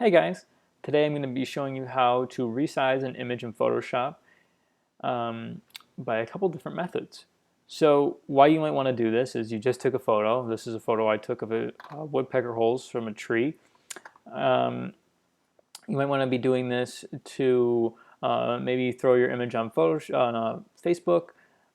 Hey guys, today I'm going to be showing you how to resize an image in Photoshop by a couple different methods. So why you might want to do this is you just took a photo. This is a photo I took of woodpecker holes from a tree. Um, you might want to be doing this to maybe throw your image on Photoshop, on Facebook,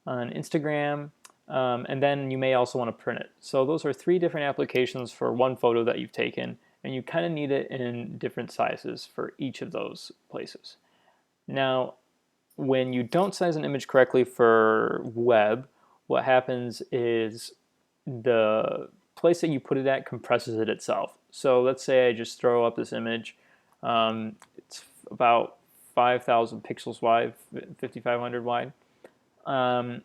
on Instagram, and then you may also want to print it. So those are three different applications for one photo that you've taken, and you kind of need it in different sizes for each of those places. Now, when you don't size an image correctly for web, what happens is the place that you put it at compresses it itself. So let's say I just throw up this image. It's about 5,000 pixels wide, 5,500 wide. Um,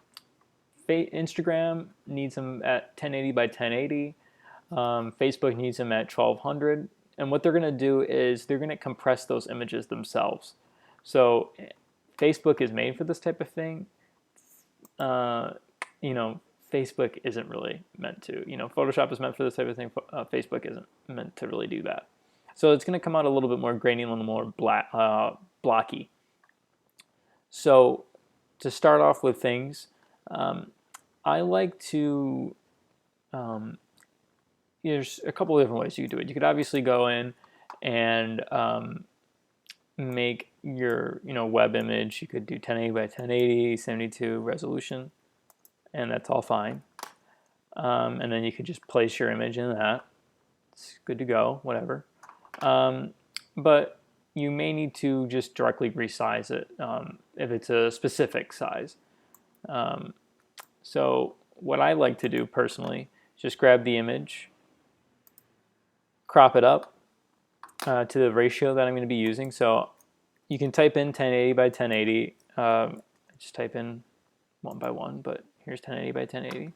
Instagram needs them at 1080 by 1080. Facebook needs them at 1200. And what they're going to do is they're going to compress those images themselves. So Facebook is made for this type of thing. Uh, you know, Facebook isn't really meant to. Photoshop is meant for this type of thing. Facebook isn't meant to really do that. So it's going to come out a little bit more grainy, a little more blocky. So to start off with things, I like to, there's a couple of different ways you could do it. You could obviously go in and make your web image. You could do 1080 by 1080, 72 resolution, and that's all fine. And then you could just place your image in that. It's good to go, whatever. But you may need to just directly resize it if it's a specific size. So what I like to do personally is just grab the image, crop it up to the ratio that I'm going to be using. So you can type in 1080 by 1080. Just type in 1 by 1, but here's 1080 by 1080.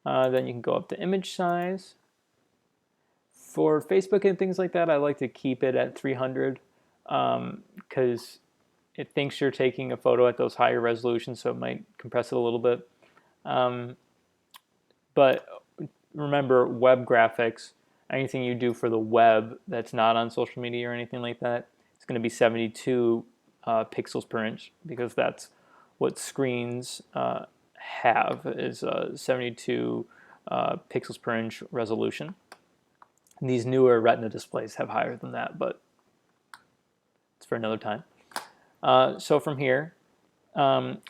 Then you can go up to image size. For Facebook and things like that, I like to keep it at 300 because it thinks you're taking a photo at those higher resolutions, so it might compress it a little bit. But remember, web graphics, anything you do for the web that's not on social media or anything like that, it's going to be 72 pixels per inch because that's what screens have is 72 pixels per inch resolution. And these newer Retina displays have higher than that, but it's for another time. So from here,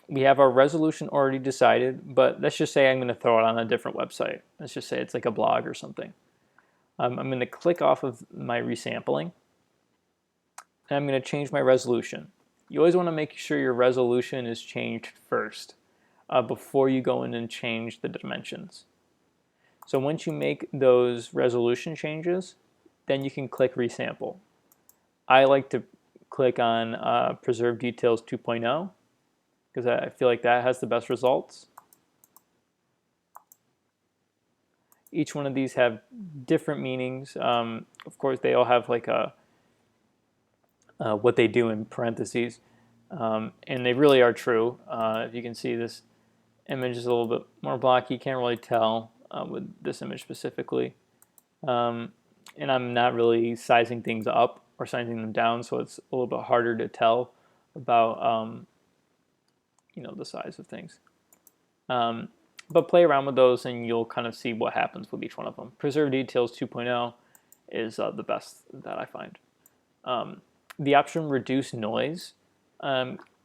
we have our resolution already decided, but let's just say I'm going to throw it on a different website. Let's just say it's like a blog or something. I'm going to click off of my resampling, and I'm going to change my resolution. You always want to make sure your resolution is changed first before you go in and change the dimensions. So once you make those resolution changes, then you can click resample. I like to click on preserve details 2.0 because I feel like that has the best results. Each one of these have different meanings. Of course, they all have like what they do in parentheses, and they really are true. If you can see, this image is a little bit more blocky. You can't really tell with this image specifically. And I'm not really sizing things up or sizing them down, so it's a little bit harder to tell about the size of things. But play around with those and you'll kind of see what happens with each one of them. Preserve Details 2.0 is the best that I find. The option Reduce Noise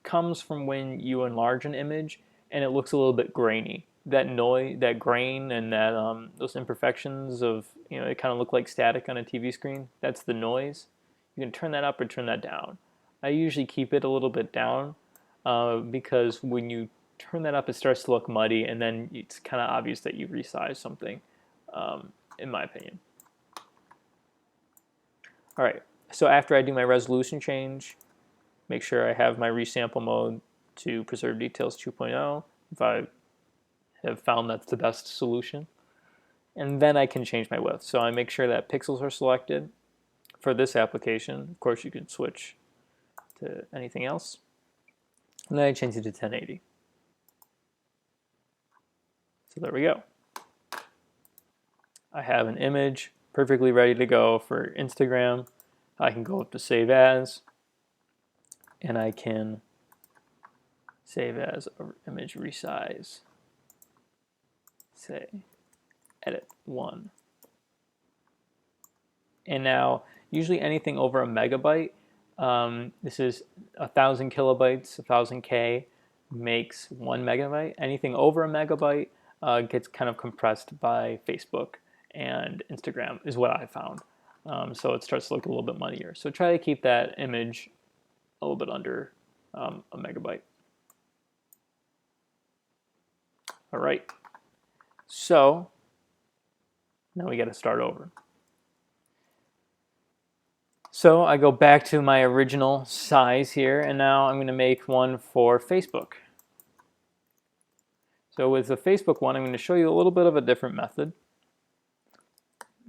comes from when you enlarge an image and it looks a little bit grainy. That noise, that grain, and that those imperfections of it kind of look like static on a TV screen. That's the noise. You can turn that up or turn that down. I usually keep it a little bit down because when you turn that up, it starts to look muddy, and then it's kind of obvious that you resized something, in my opinion. All right. So after I do my resolution change, make sure I have my resample mode to Preserve Details 2.0. If I have found that's the best solution. And then I can change my width. So I make sure that pixels are selected for this application. Of course, you can switch to anything else. And then I change it to 1080. So there we go. I have an image perfectly ready to go for Instagram. I can go up to Save As, and I can save as image resize. Say, edit 1. And now, usually anything over a megabyte, this is 1,000 kilobytes, 1,000 K makes 1 megabyte. Anything over a megabyte gets kind of compressed by Facebook and Instagram, is what I found. So it starts to look a little bit muddier. So try to keep that image a little bit under a megabyte. All right. So now we got to start over. So I go back to my original size here, and now I'm going to make one for Facebook. So with the Facebook one, I'm going to show you a little bit of a different method.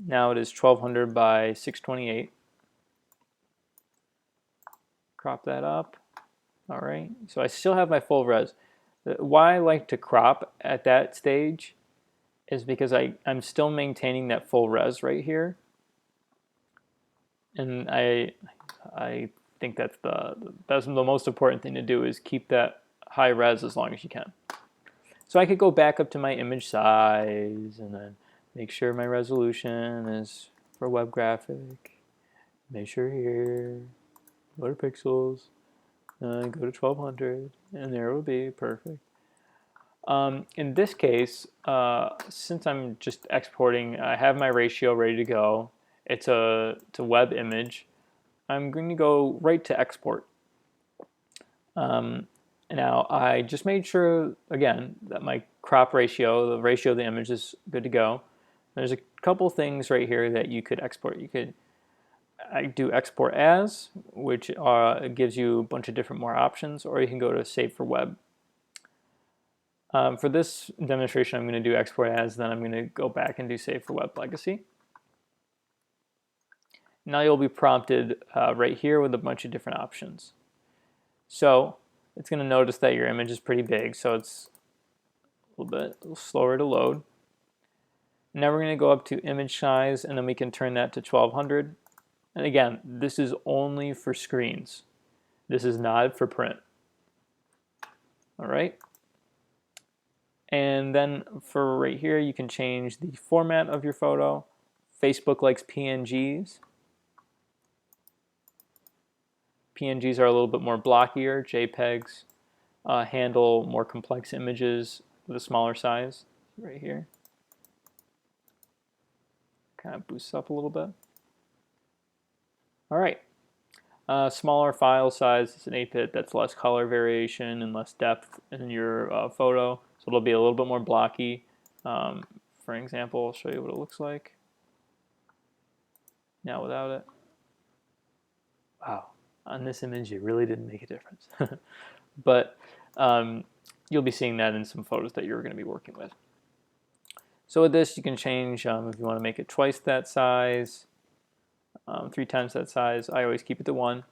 Now it is 1200 by 628. Crop that up. All right, so I still have my full res. Why I like to crop at that stage is because I'm still maintaining that full res right here. And I think that's the most important thing to do, is keep that high res as long as you can. So I could go back up to my image size and then make sure my resolution is for web graphic. Make sure here, go to pixels, go to 1200, and there it will be perfect. In this case, since I'm just exporting, I have my ratio ready to go. It's a web image. I'm going to go right to export. Now I just made sure, again, that my crop ratio, the ratio of the image, is good to go. There's a couple things right here that you could export. I do export as, which gives you a bunch of different more options, or you can go to save for web. For this demonstration, I'm going to do export as, then I'm going to go back and do save for web legacy. Now you'll be prompted right here with a bunch of different options. So it's going to notice that your image is pretty big, so it's a little slower to load. Now we're going to go up to image size, and then we can turn that to 1200. And again, this is only for screens. This is not for print. All right. And then for right here, you can change the format of your photo. Facebook likes PNGs. PNGs are a little bit more blockier. JPEGs handle more complex images with a smaller size. Right here. Kind of boosts up a little bit. All right. Smaller file size is an 8-bit. That's less color variation and less depth in your photo. So it'll be a little bit more blocky. For example, I'll show you what it looks like. Now without it. Wow. On this image, it really didn't make a difference. But you'll be seeing that in some photos that you're going to be working with. So with this, you can change if you want to make it twice that size, 3 times that size. I always keep it to 1.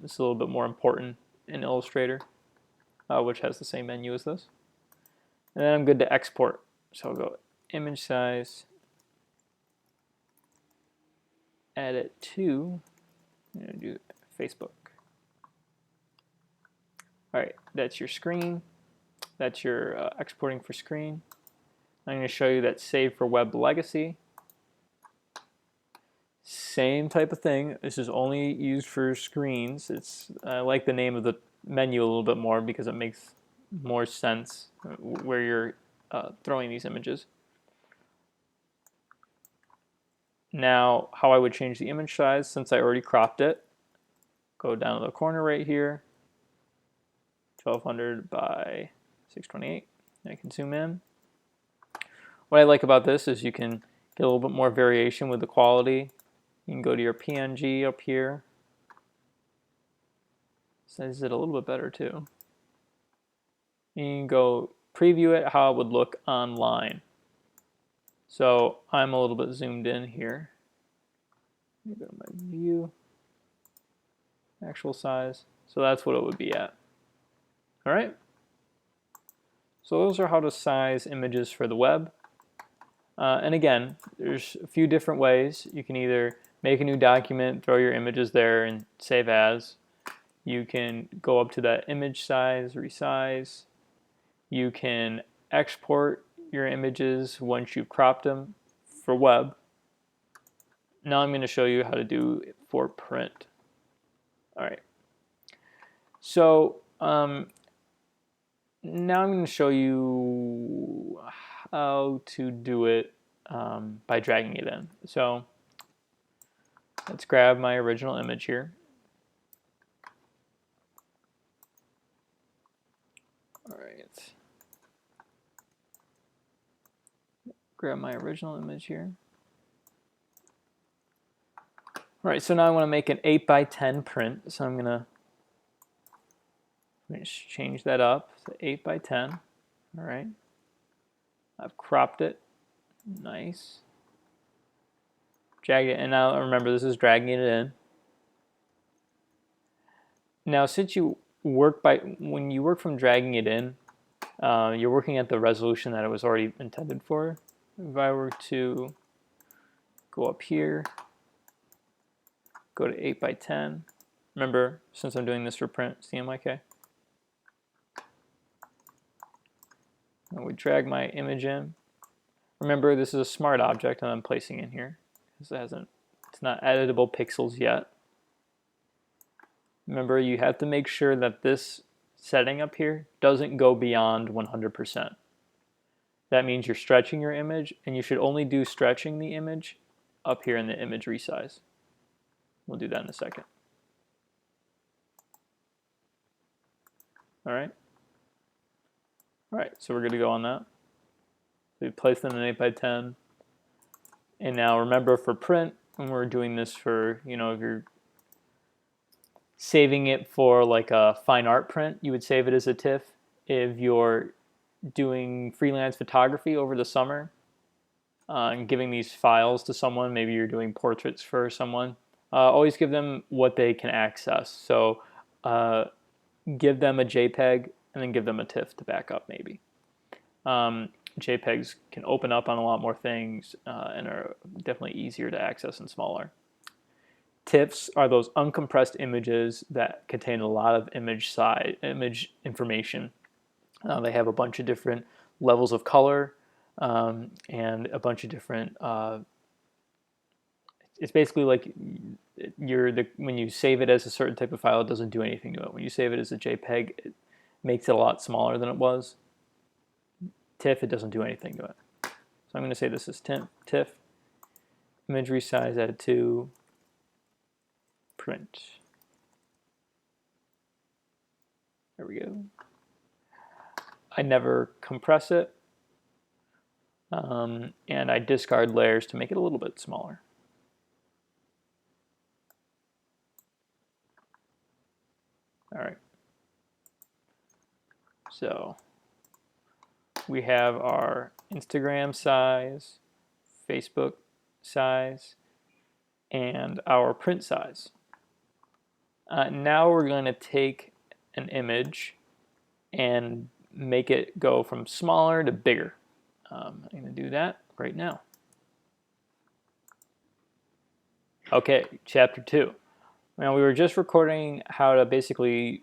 It's a little bit more important in Illustrator, which has the same menu as this. And then I'm good to export. So I'll go image size, add it to, I'm going to do Facebook. All right, that's your screen. That's your exporting for screen. I'm going to show you that save for web legacy. Same type of thing. This is only used for screens. I like the name of the menu a little bit more because it makes more sense where you're throwing these images. Now, how I would change the image size, since I already cropped it, go down to the corner right here, 1200 by 628. I can zoom in. What I like about this is you can get a little bit more variation with the quality. You can go to your PNG up here. Sizes it a little bit better too. You can go preview it how it would look online. So I'm a little bit zoomed in here. Let me go to my view, actual size. So that's what it would be at. All right. So those are how to size images for the web. And again, there's a few different ways. You can either make a new document, throw your images there, and save as. You can go up to that image size, resize. You can export your images once you've cropped them for web. Now I'm going to show you how to do it for print. All right. So now I'm going to show you how to do it by dragging it in. So let's grab my original image here. All right. Grab my original image here. All right, so now I want to make an 8x10 print. So I'm going to change that up to 8x10. All right. I've cropped it. Nice. Drag it, and now remember this is dragging it in. Now since you work when you work from dragging it in, you're working at the resolution that it was already intended for. If I were to go up here, go to 8x10, remember since I'm doing this for print, CMYK, I would drag my image in. Remember this is a smart object and I'm placing in here because it's not editable pixels yet. Remember you have to make sure that this setting up here doesn't go beyond 100%. That means you're stretching your image, and you should only do stretching the image up here in the image resize. We'll do that in a second. All right. All right, so we're good to go on that. So we placed in an 8x10. And now remember for print, when we're doing this for, if you're saving it for like a fine art print, you would save it as a TIFF. If you're doing freelance photography over the summer and giving these files to someone, maybe you're doing portraits for someone, always give them what they can access. So give them a JPEG and then give them a TIFF to back up maybe. JPEGs can open up on a lot more things and are definitely easier to access and smaller. TIFFs are those uncompressed images that contain a lot of image information. They have a bunch of different levels of color and a bunch of different. It's basically like when you save it as a certain type of file, it doesn't do anything to it. When you save it as a JPEG, it makes it a lot smaller than it was. TIFF, it doesn't do anything to it. So I'm going to say this is TIFF. Image resize added to print. There we go. I never compress it, and I discard layers to make it a little bit smaller. All right. So we have our Instagram size, Facebook size, and our print size. Now we're going to take an image and make it go from smaller to bigger. I'm going to do that right now. Okay, chapter 2. Now we were just recording how to basically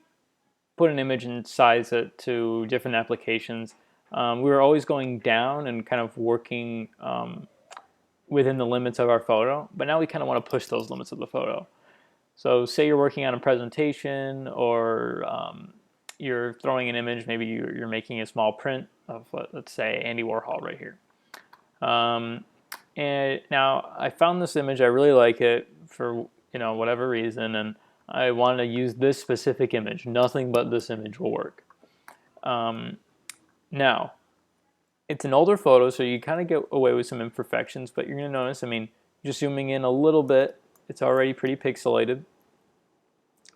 put an image and size it to different applications. We were always going down and kind of working within the limits of our photo, but now we kind of want to push those limits of the photo. So say you're working on a presentation or you're throwing an image, maybe you're making a small print of, let's say, Andy Warhol right here. And now I found this image, I really like it for whatever reason, and I want to use this specific image. Nothing but this image will work. Now, it's an older photo, so you kind of get away with some imperfections, but you're going to notice, just zooming in a little bit, it's already pretty pixelated.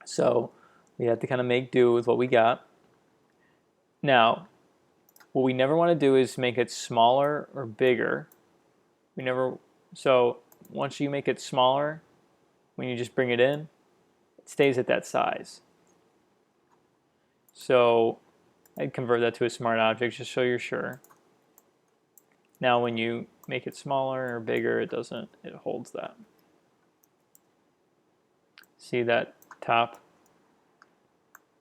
So we have to kind of make do with what we got. Now, what we never want to do is make it smaller or bigger. So once you make it smaller, when you just bring it in, it stays at that size. So I'd convert that to a smart object just so you're sure. Now when you make it smaller or bigger, it holds that. See that top,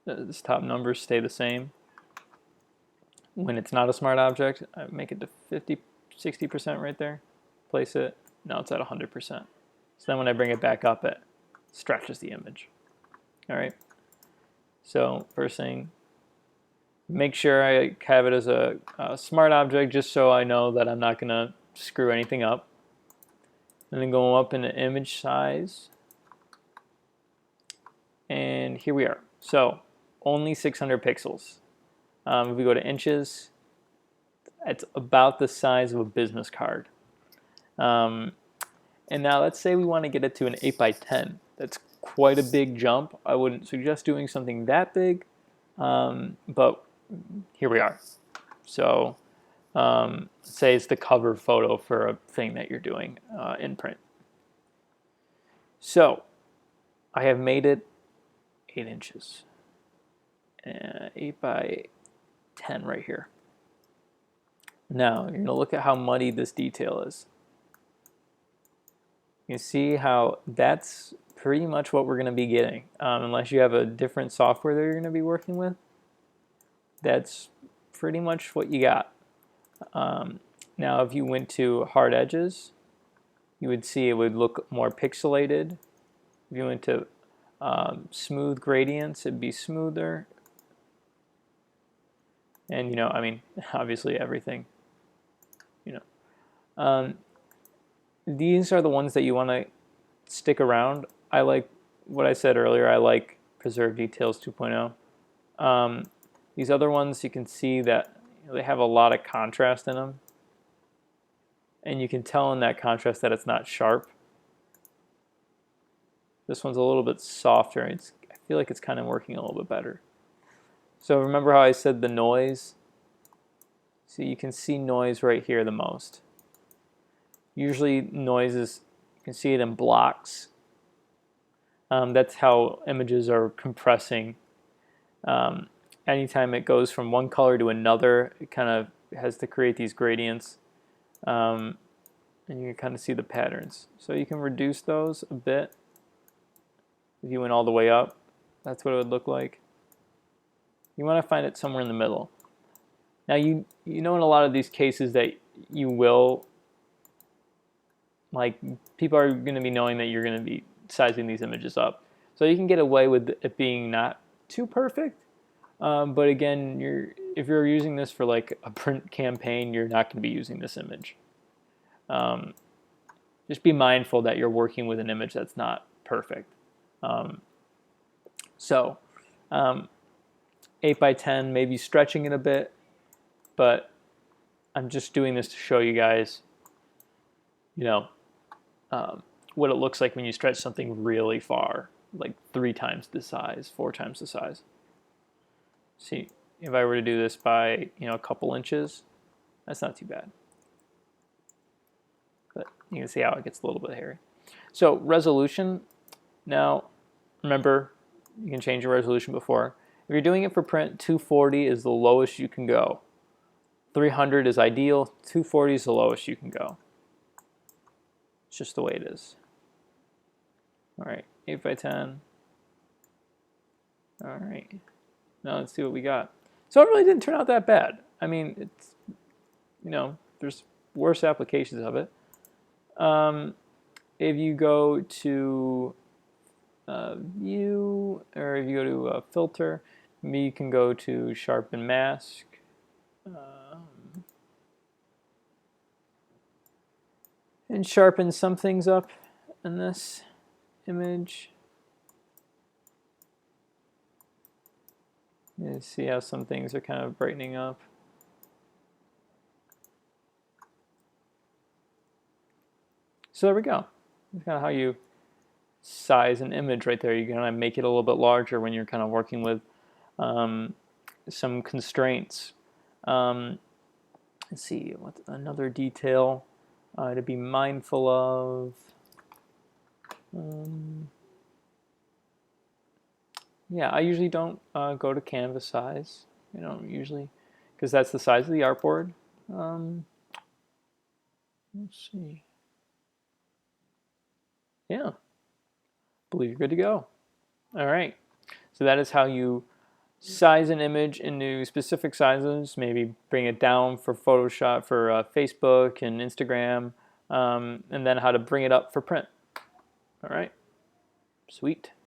this top numbers stay the same. When it's not a smart object, I make it to 50, 60% right there. Place it. Now it's at 100%. So then when I bring it back up, it stretches the image. All right. So first thing, make sure I have it as a smart object just so I know that I'm not going to screw anything up. And then go up into image size. And here we are. So only 600 pixels. If we go to inches, it's about the size of a business card. And now let's say we want to get it to an 8 by 10. That's quite a big jump. I wouldn't suggest doing something that big, but here we are. So say it's the cover photo for a thing that you're doing in print. So I have made it 8 inches. 8 by 10 right here. Now, you're going to look at how muddy this detail is. You see how that's pretty much what we're going to be getting. Unless you have a different software that you're going to be working with, that's pretty much what you got. Now, if you went to hard edges, you would see it would look more pixelated. If you went to smooth gradients, it'd be smoother. And, you know, I mean, obviously everything, you know. These are the ones that you want to stick around. I like what I said earlier. I like Preserve Details 2.0. These other ones, you can see that they have a lot of contrast in them. And you can tell in that contrast that it's not sharp. This one's a little bit softer. I feel like it's kind of working a little bit better. So remember how I said the noise? So you can see noise right here the most. Usually noise is, you can see it in blocks. That's how images are compressing. Anytime it goes from one color to another, it kind of has to create these gradients. And you can kind of see the patterns. So you can reduce those a bit. If you went all the way up, that's what it would look like. You want to find it somewhere in the middle. Now you know in a lot of these cases that you will, like, people are going to be knowing that you're going to be sizing these images up. So you can get away with it being not too perfect. But again, if you're using this for like a print campaign, you're not going to be using this image. Just be mindful that you're working with an image that's not perfect. 8 by 10, maybe stretching it a bit, but I'm just doing this to show you guys, you know, what it looks like when you stretch something really far, like 3 times the size, 4 times the size. See, if I were to do this by, you know, a couple inches, that's not too bad. But you can see how it gets a little bit hairy. So resolution, now remember, you can change your resolution before. If you're doing it for print, 240 is the lowest you can go. 300 is ideal, 240 is the lowest you can go. It's just the way it is. All right, 8 by 10. All right, now let's see what we got. So it really didn't turn out that bad. I mean, it's, you know, there's worse applications of it. If you go to view, or if you go to filter, maybe you can go to sharpen mask. And sharpen some things up in this image. You see how some things are kind of brightening up. So there we go. That's kind of how you size an image right there. You're going to make it a little bit larger when you're kind of working with some constraints. Let's see, what's another detail to be mindful of? Yeah, I usually don't go to canvas size. You know, usually, because that's the size of the artboard. Let's see. Yeah. believe you're good to go. All right, so that is how you size an image into specific sizes, maybe bring it down for Photoshop, for Facebook and Instagram, and then how to bring it up for print. All right, sweet.